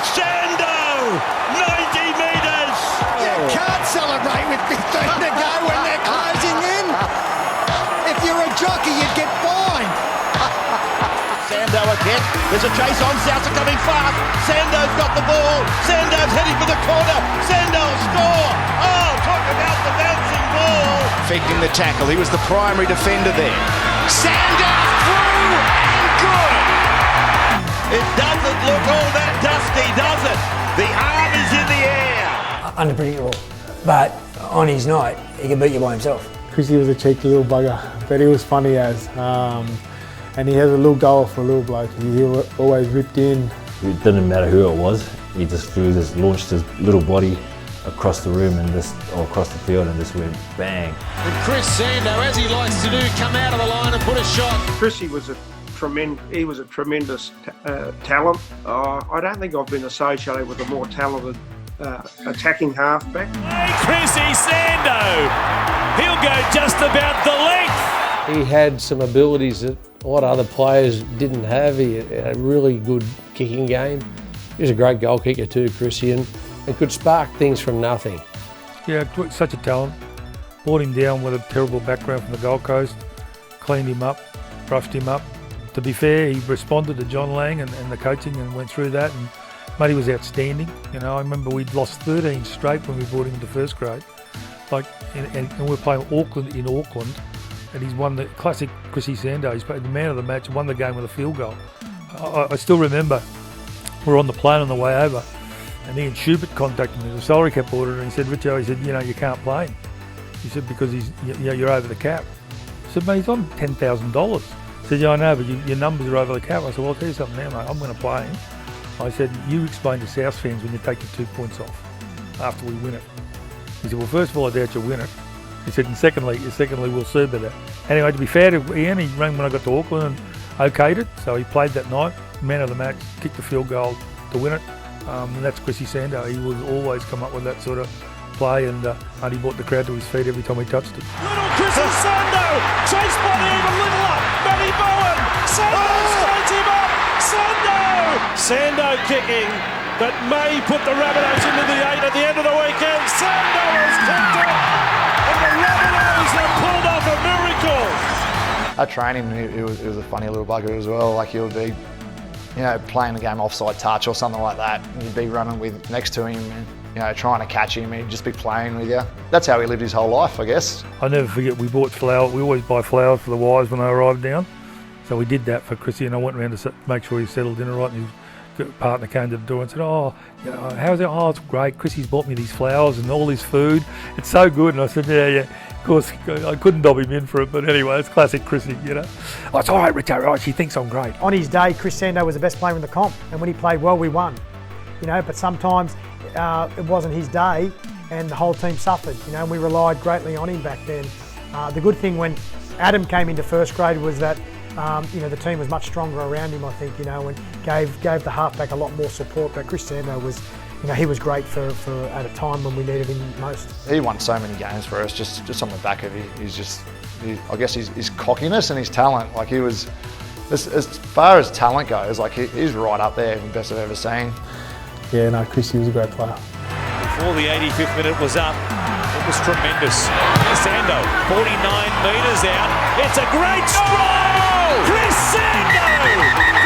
Sandow! 90 metres! You can't celebrate with 15 to go when they're closing in. If you're a jockey, you'd get fined. Sandow again. There's a chase on. Souths are coming fast. Sandow's got the ball. Sandow's heading for the corner. Sandow score. Oh, talk about the bouncing ball. Faking the tackle. He was the primary defender there. Sandow through and good. It doesn't look all that dusty, does it? The arm is in the air. Unpredictable, but on his night, he can beat you by himself. Chrissy was a cheeky little bugger, but he was funny as. And he has a little goal for a little bloke. He always ripped in. It didn't matter who it was. He just launched his little body across the room and or across the field and just went bang. And Chris Sandow, as he likes to do, come out of the line and put a shot. Chrissy was a tremendous talent. I don't think I've been associated with a more talented attacking halfback. Chrissy Sandow. He'll go just about the length. He had some abilities that a lot of other players didn't have. He had a really good kicking game. He was a great goal kicker too, Chrissy, and could spark things from nothing. Yeah, such a talent. Brought him down with a terrible background from the Gold Coast, cleaned him up, brushed him up. To be fair, he responded to John Lang and the coaching and went through that, and mate, he was outstanding. You know, I remember we'd lost 13 straight when we brought him into first grade. And we were playing Auckland in Auckland, and he's won the classic Chrissy Sandow. He's played the man of the match, won the game with a field goal. I still remember we were on the plane on the way over, and Ian Schubert contacted me, the salary cap auditor, and he said, Richo, he said, you can't play him. He said, because you're over the cap. I said, mate, he's on $10,000. He said, yeah, I know, but your numbers are over the cap. I said, well, I'll tell you something now, mate, I'm going to play him. I said, you explain to South fans when you take your 2 points off after we win it. He said, well, first of all, I doubt you'll win it. He said, and secondly, we'll see about that. Anyway, to be fair to Ian, he rang when I got to Auckland and okayed it. So he played that night, man of the match, kicked the field goal to win it. And that's Chrissy Sandow. He would always come up with that sort of play, and he brought the crowd to his feet every time he touched it. Little Chrissy Sandow, chased by the even littler, Matty Bowen. Sandow stands him up. Sandow kicking, that may put the Rabbitohs into the 8 at the end of the weekend. Sandow has kicked it, and the Rabbitohs have pulled off a miracle. At training, he was a funny little bugger as well. Like, he would be, playing the game offside touch or something like that, and you'd be running next to him and, trying to catch him, and he'd just be playing with you. That's how he lived his whole life, I guess. I never forget, we bought flowers. We always buy flowers for the wives when they arrived down. So we did that for Chrissy, and I went around to make sure he settled in all right, and his partner came to the door and said, how's it? Oh, it's great. Chrissy's bought me these flowers and all this food. It's so good. And I said, yeah. Of course, I couldn't dob him in for it, but anyway, it's classic Chrissy, Oh, it's all right, Richard. Oh, she thinks I'm great. On his day, Chris Sandow was the best player in the comp, and when he played well, we won. But sometimes it wasn't his day, and the whole team suffered. And we relied greatly on him back then. The good thing when Adam came into first grade was that the team was much stronger around him, I think, and gave the halfback a lot more support. But Chris Sandow was, he was great for at a time when we needed him most. He won so many games for us, just on the back of his cockiness and his talent. Like, he was, as far as talent goes, like, he's right up there, the best I've ever seen. Yeah, no, Chrissy was a great player. Before the 85th minute was up, it was tremendous. Sandow, 49 metres out. It's a great strike! Chris Sandow!